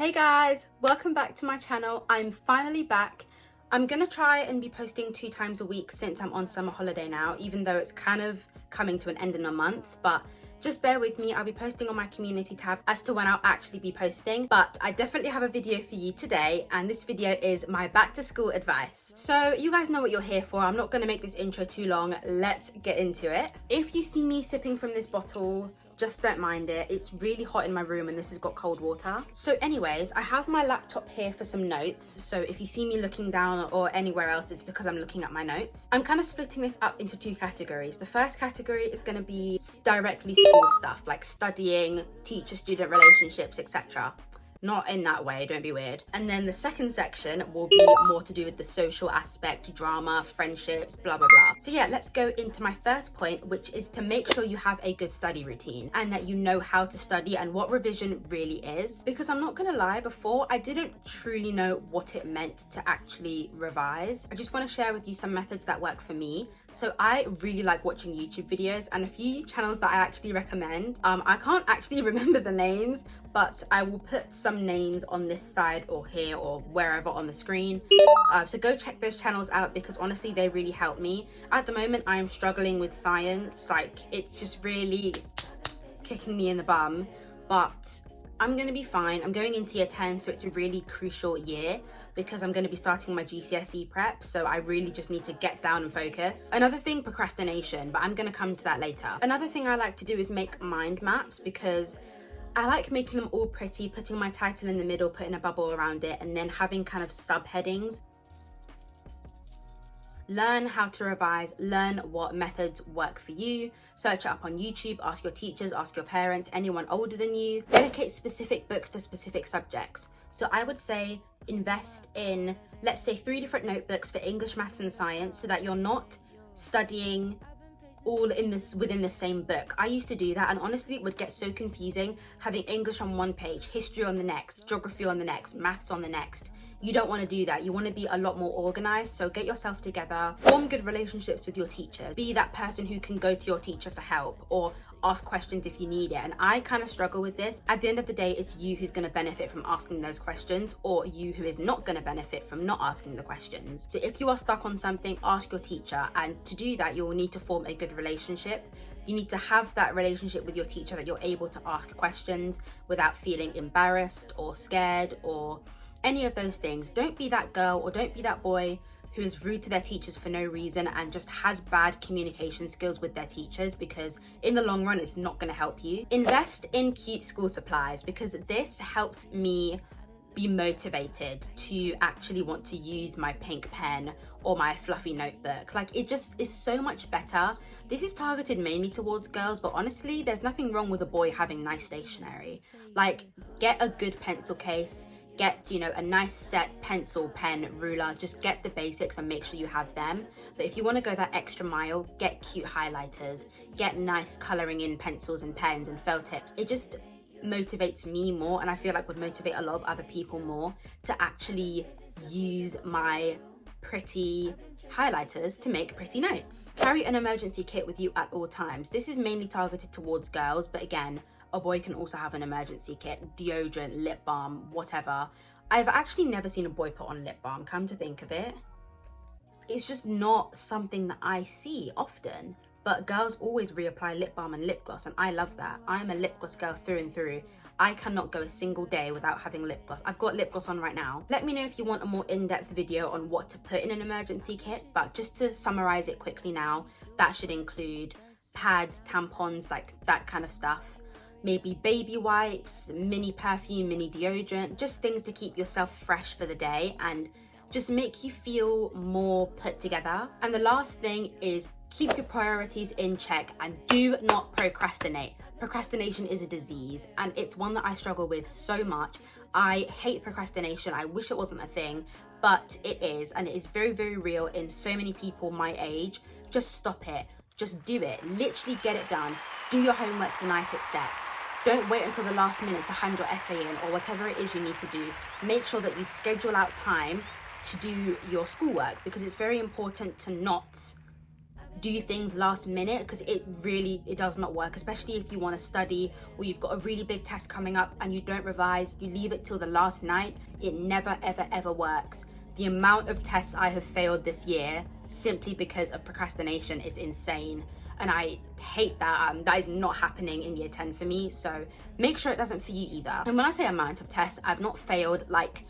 Hey guys, welcome back to my channel. I'm finally back. I'm gonna try and be posting 2 times a week since I'm on summer holiday now, even though it's kind of coming to an end in a month, but just bear with me. I'll be posting on my community tab as to when I'll actually be posting, but I definitely have a video for you today, and this video is my back to school advice. So you guys know what you're here for. I'm not gonna make this intro too long. Let's get into it. If you see me sipping from this bottle, just don't mind it. It's really hot in my room and this has got cold water. So anyways, I have my laptop here for some notes. So if you see me looking down or anywhere else, it's because I'm looking at my notes. I'm kind of splitting this up into 2 categories. The first category is going to be directly school stuff, like studying, teacher-student relationships, etc. Not in that way, don't be weird. And then the second section will be more to do with the social aspect, drama, friendships, blah, blah, blah. So yeah, let's go into my first point, which is to make sure you have a good study routine and that you know how to study and what revision really is. Because I'm not gonna lie, before I didn't truly know what it meant to actually revise. I just wanna share with you some methods that work for me. So I really like watching YouTube videos, and a few channels that I actually recommend. I can't actually remember the names, but I will put some names on this side or here or wherever on the screen. So go check those channels out because honestly, they really help me. At the moment, I am struggling with science. Like, it's just really kicking me in the bum, but I'm gonna be fine. I'm going into year 10, so it's a really crucial year because I'm going to be starting my GCSE prep, so I really just need to get down and focus. Another thing, procrastination, but I'm going to come to that later. Another thing I like to do is make mind maps because I like making them all pretty, putting my title in the middle, putting a bubble around it, and then having kind of subheadings. Learn how to revise, learn what methods work for you, search it up on YouTube, ask your teachers, ask your parents, anyone older than you. Dedicate specific books to specific subjects. So I would say invest in, let's say, 3 different notebooks for English, maths and science so that you're not studying all in this within the same book. I used to do that, and honestly it would get so confusing having English on one page, history on the next, geography on the next, maths on the next. You don't want to do that. You want to be a lot more organized. So get yourself together, form good relationships with your teachers, be that person who can go to your teacher for help or ask questions if you need it. And I kind of struggle with this. At the end of the day, it's you who's going to benefit from asking those questions, or you who is not going to benefit from not asking the questions. So if you are stuck on something, ask your teacher, and to do that you will need to form a good relationship. You need to have that relationship with your teacher that you're able to ask questions without feeling embarrassed or scared or any of those things. Don't be that girl or don't be that boy who is rude to their teachers for no reason and just has bad communication skills with their teachers, because in the long run, it's not going to help you. Invest in cute school supplies because this helps me be motivated to actually want to use my pink pen or my fluffy notebook. Like, it just is so much better. This is targeted mainly towards girls, but honestly, there's nothing wrong with a boy having nice stationery. Like, get a good pencil case, get, you know, a nice set pencil, pen, ruler, just get the basics and make sure you have them. But if you want to go that extra mile, get cute highlighters, get nice colouring in pencils and pens and felt tips. It just motivates me more, and I feel like would motivate a lot of other people more to actually use my pretty highlighters to make pretty notes. Carry an emergency kit with you at all times. This is mainly targeted towards girls, but again, a boy can also have an emergency kit, deodorant, lip balm, whatever. I've actually never seen a boy put on lip balm, come to think of it. It's just not something that I see often, but girls always reapply lip balm and lip gloss, and I love that. I'm a lip gloss girl through and through. I cannot go a single day without having lip gloss. I've got lip gloss on right now. Let me know if you want a more in-depth video on what to put in an emergency kit, but just to summarize it quickly now, that should include pads, tampons, like that kind of stuff. Maybe baby wipes, mini perfume, mini deodorant, just things to keep yourself fresh for the day and just make you feel more put together. And the last thing is keep your priorities in check and do not procrastinate. Procrastination is a disease, and it's one that I struggle with so much. I hate procrastination. I wish it wasn't a thing, but it is, and it is very, very real in so many people my age. Just stop it. Just do it. Literally get it done. Do your homework the night it's set. Don't wait until the last minute to hand your essay in or whatever it is you need to do. Make sure that you schedule out time to do your schoolwork, because it's very important to not do things last minute, because it does not work, especially if you want to study or you've got a really big test coming up and you don't revise, you leave it till the last night. It never ever works. The amount of tests I have failed this year simply because of procrastination is insane, and I hate that. That is not happening in year 10 for me, so make sure it doesn't for you either. And when I say amount of tests, I've not failed like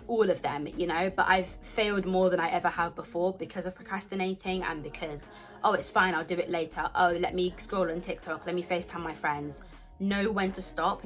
all of them, you know, but I've failed more than I ever have before because of procrastinating and because, oh, it's fine, I'll do it later. Oh, let me scroll on TikTok, let me FaceTime my friends. Know when to stop,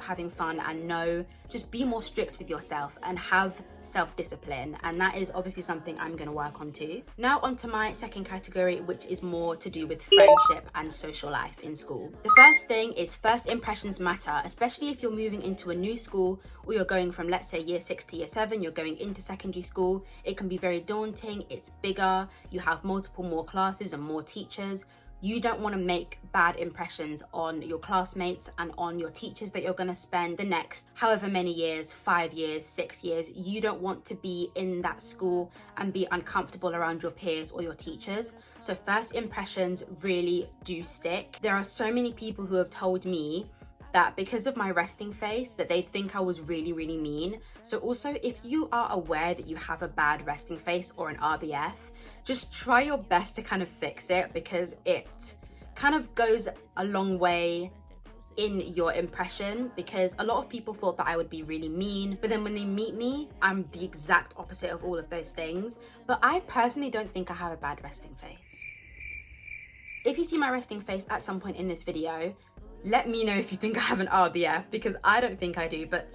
having fun, and just be more strict with yourself and have self-discipline. And that is obviously something I'm going to work on too. Now onto my second category, which is more to do with friendship and social life in school. The first thing is first impressions matter, especially if you're moving into a new school or you're going from, let's say, year 6 to year 7, you're going into secondary school. It can be very daunting, it's bigger, you have more classes and more teachers. You don't want to make bad impressions on your classmates and on your teachers that you're going to spend the next however many years, 5 years, 6 years. You don't want to be in that school and be uncomfortable around your peers or your teachers. So first impressions really do stick. There are so many people who have told me that because of my resting face that they think I was really mean. So also, if you are aware that you have a bad resting face or an RBF, just try your best to kind of fix it, because it kind of goes a long way in your impression, because a lot of people thought that I would be really mean, but then when they meet me, I'm the exact opposite of all of those things. But I personally don't think I have a bad resting face. If you see my resting face at some point in this video, let me know if you think I have an RBF, because I don't think I do, but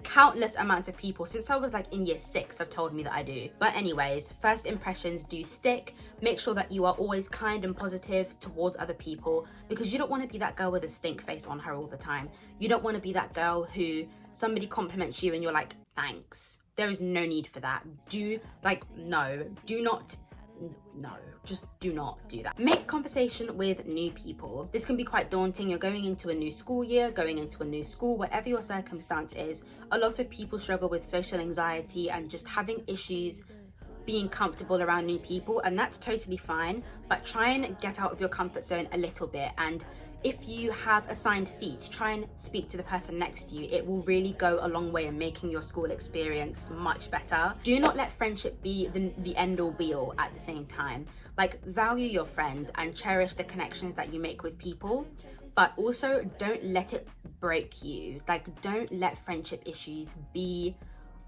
countless amounts of people since I was like in year 6 have told me that I do. But anyways, first impressions do stick. Make sure that you are always kind and positive towards other people, because you don't want to be that girl with a stink face on her all the time. You don't want to be that girl who somebody compliments you and you're like, thanks. There is no need for that. Just do not do that. Make conversation with new people. This can be quite daunting. You're going into a new school year, going into a new school, whatever your circumstance is. A lot of people struggle with social anxiety and just having issues being comfortable around new people, and that's totally fine, but try and get out of your comfort zone a little bit. And if you have assigned seats, try and speak to the person next to you. It will really go a long way in making your school experience much better. Do not let friendship be the end all be all at the same time. Like, value your friends and cherish the connections that you make with people, but also don't let it break you. Like, don't let friendship issues be,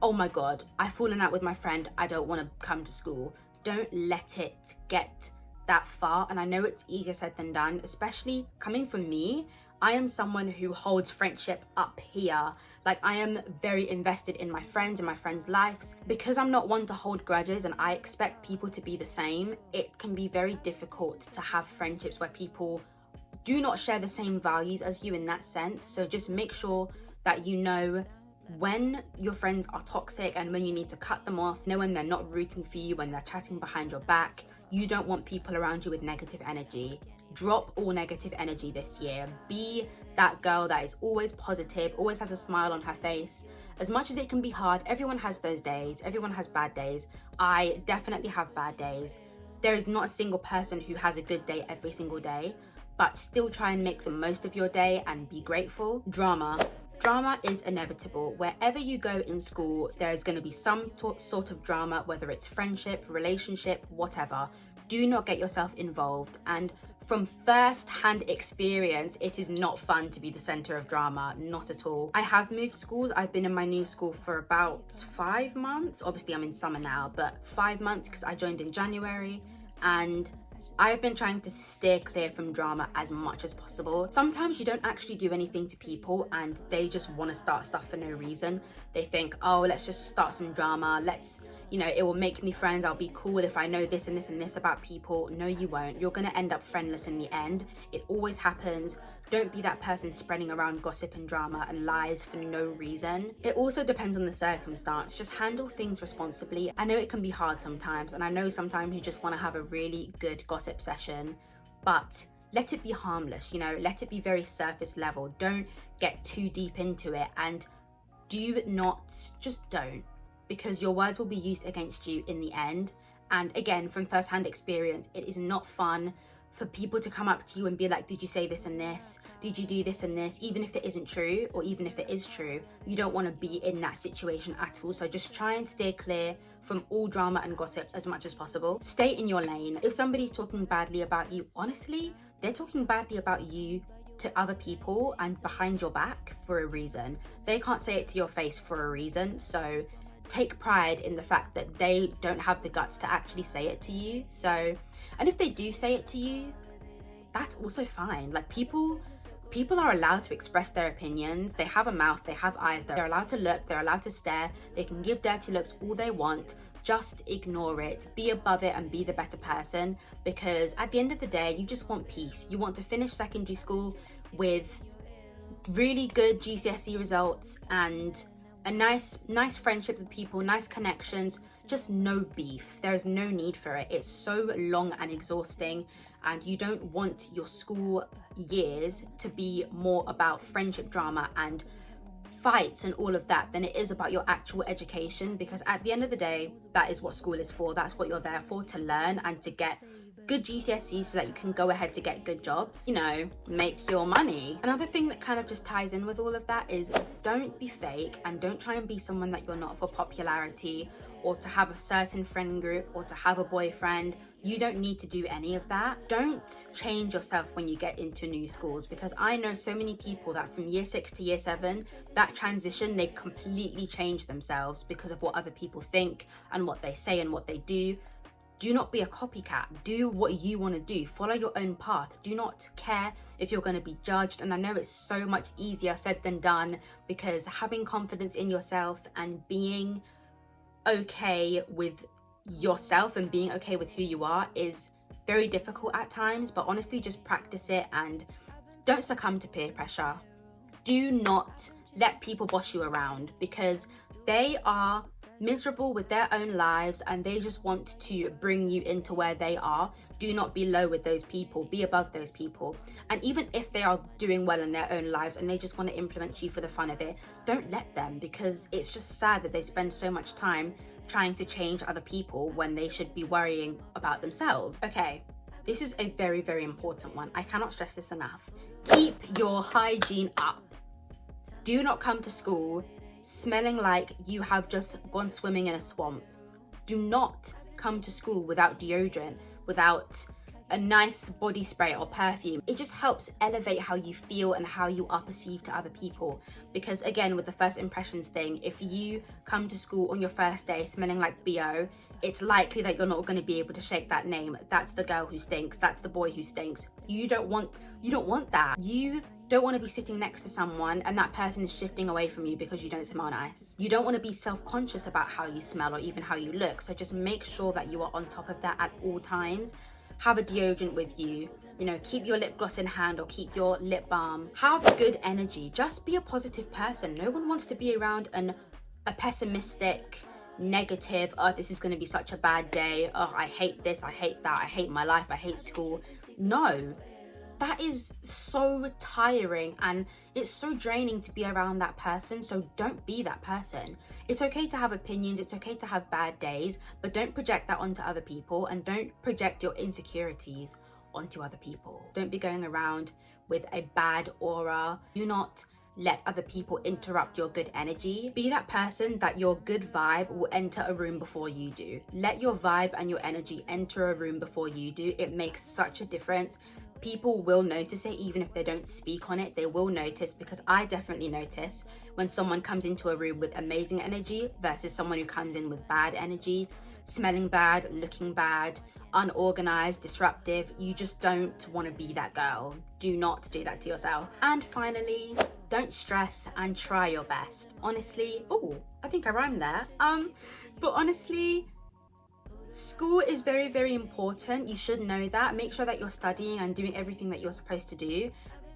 oh my God, I've fallen out with my friend, I don't want to come to school. Don't let it get that far. And I know it's easier said than done, especially coming from me. I am someone who holds friendship up here. Like, I am very invested in my friends and my friends' lives. Because I'm not one to hold grudges and I expect people to be the same, it can be very difficult to have friendships where people do not share the same values as you in that sense. So just make sure that you know when your friends are toxic and when you need to cut them off. Know when they're not rooting for you, when they're chatting behind your back. You don't want people around you with negative energy. Drop all negative energy this year. Be that girl that is always positive, always has a smile on her face. As much as it can be hard, everyone has those days. Everyone has bad days. I definitely have bad days. There is not a single person who has a good day every single day, but still try and make the most of your day and be grateful. Drama is inevitable. Wherever you go in school, there is going to be some sort of drama, whether it's friendship, relationship, whatever. Do not get yourself involved. And from first-hand experience, it is not fun to be the center of drama, not at all. I have moved schools. I've been in my new school for about 5 months. Obviously, I'm in summer now, but 5 months because I joined in January, and I've been trying to steer clear from drama as much as possible. Sometimes you don't actually do anything to people and they just want to start stuff for no reason. They think, oh, let's just start some drama. It will make me friends. I'll be cool if I know this and this and this about people. No, you won't. You're going to end up friendless in the end. It always happens. Don't be that person spreading around gossip and drama and lies for no reason. It also depends on the circumstance. Just handle things responsibly. I know it can be hard sometimes, and I know sometimes you just want to have a really good gossip session, but let it be harmless, let it be very surface level. Don't get too deep into it, and just don't, because your words will be used against you in the end. And again, from first-hand experience, it is not fun for people to come up to you and be like, did you say this and this? Did you do this and this? Even if it isn't true, or even if it is true, you don't want to be in that situation at all. So just try and steer clear from all drama and gossip as much as possible. Stay in your lane. If somebody's talking badly about you, honestly, they're talking badly about you to other people and behind your back for a reason. They can't say it to your face for a reason. So take pride in the fact that they don't have the guts to actually say it to you. So, and if they do say it to you, that's also fine. Like people are allowed to express their opinions. They have a mouth, they have eyes, they're allowed to look, they're allowed to stare, they can give dirty looks all they want. Just ignore it, be above it and be the better person, because at the end of the day, you just want peace. You want to finish secondary school with really good GCSE results and a nice friendships with people, nice connections, just no beef. There is no need for it. It's so long and exhausting, and you don't want your school years to be more about friendship drama and fights and all of that than it is about your actual education, because at the end of the day, that is what school is for. That's what you're there for, to learn and to get good GCSEs so that you can go ahead to get good jobs, you know, make your money. Another thing that kind of just ties in with all of that is don't be fake and don't try and be someone that you're not for popularity or to have a certain friend group or to have a boyfriend. You don't need to do any of that. Don't change yourself when you get into new schools, because I know so many people that from year 6 to year 7, that transition, they completely change themselves because of what other people think and what they say and what they do. Do not be a copycat. Do what you want to do. Follow your own path. Do not care if you're going to be judged. And I know it's so much easier said than done, because having confidence in yourself and being okay with yourself and being okay with who you are is very difficult at times. But honestly, just practice it and don't succumb to peer pressure. Do not let people boss you around, because they are miserable with their own lives and they just want to bring you into where they are. Do not be low with those people, be above those people. And even if they are doing well in their own lives and they just want to influence you for the fun of it, don't let them, because it's just sad that they spend so much time trying to change other people when they should be worrying about themselves. Okay, this is a very, very important one. I cannot stress this enough. Keep your hygiene up. Do not come to school smelling like you have just gone swimming in a swamp. Do not come to school without deodorant, without a nice body spray or perfume. It just helps elevate how you feel and how you are perceived to other people. Because again, with the first impressions thing, if you come to school on your first day smelling like BO, it's likely that you're not going to be able to shake that name. That's the girl who stinks, that's the boy who stinks. You don't want that. You don't want to be sitting next to someone and that person is shifting away from you because you don't smell nice. You don't want to be self-conscious about how you smell or even how you look. So just make sure that you are on top of that at all times. Have a deodorant with you, you know, keep your lip gloss in hand or keep your lip balm. Have good energy. Just be a positive person. No one wants to be around a pessimistic, negative, oh, this is going to be such a bad day, oh, I hate this, I hate that, I hate my life, I hate school. No, that is so tiring and it's so draining to be around that person. So don't be that person. It's okay to have opinions, it's okay to have bad days, but don't project that onto other people and don't project your insecurities onto other people. Don't be going around with a bad aura. Do not let other people interrupt your good energy. Be that person that your good vibe will enter a room before you do. Let your vibe and your energy enter a room before you do. It makes such a difference. People will notice it even if they don't speak on it. They will notice, because I definitely notice when someone comes into a room with amazing energy versus someone who comes in with bad energy, smelling bad, looking bad, unorganized, disruptive. You just don't want to be that girl. Do not do that to yourself. And finally, don't stress and try your best. Honestly, oh, I think I rhymed there. But honestly, school is very, very important. You should know that. Make sure that you're studying and doing everything that you're supposed to do,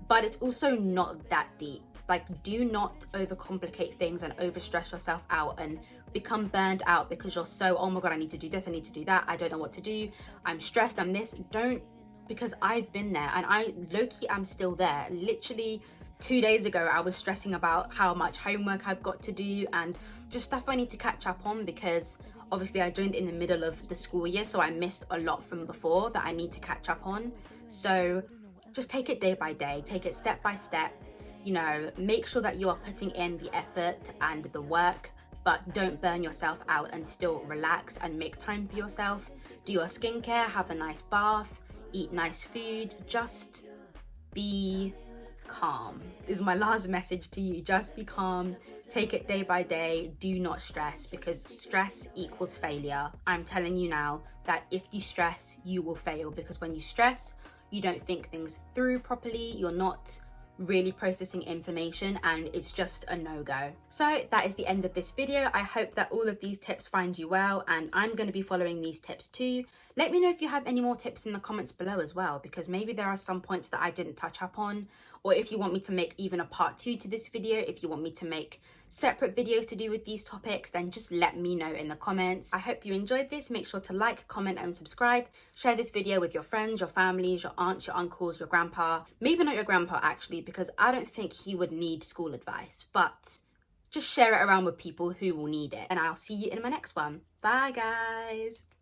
but it's also not that deep. Like, do not overcomplicate things and overstress yourself out and become burned out because you're so, oh my God, I need to do this, I need to do that, I don't know what to do, I'm stressed, I'm this. Don't, because I've been there and I low-key am still there. Literally 2 days ago, I was stressing about how much homework I've got to do and just stuff I need to catch up on, because Obviously, I joined in the middle of the school year, so I missed a lot from before that I need to catch up on. So just take it day by day, take it step by step. You know, make sure that you are putting in the effort and the work, but don't burn yourself out, and still relax and make time for yourself. Do your skincare, have a nice bath, eat nice food, just be calm is my last message to you. Just be calm, take it day by day, do not stress, because stress equals failure. I'm telling you now that if you stress, you will fail, because when you stress, you don't think things through properly, you're not really processing information, and it's just a no-go. So that is the end of this video. I hope that all of these tips find you well, and I'm going to be following these tips too. Let me know if you have any more tips in the comments below as well, because maybe there are some points that I didn't touch up on, or if you want me to make even a part 2 to this video, if you want me to make separate videos to do with these topics, then just let me know in the comments. I hope you enjoyed this. Make sure to like, comment and subscribe. Share this video with your friends, your families, your aunts, your uncles, your grandpa. Maybe not your grandpa actually, because I don't think he would need school advice, but just share it around with people who will need it. And I'll see you in my next one. Bye guys.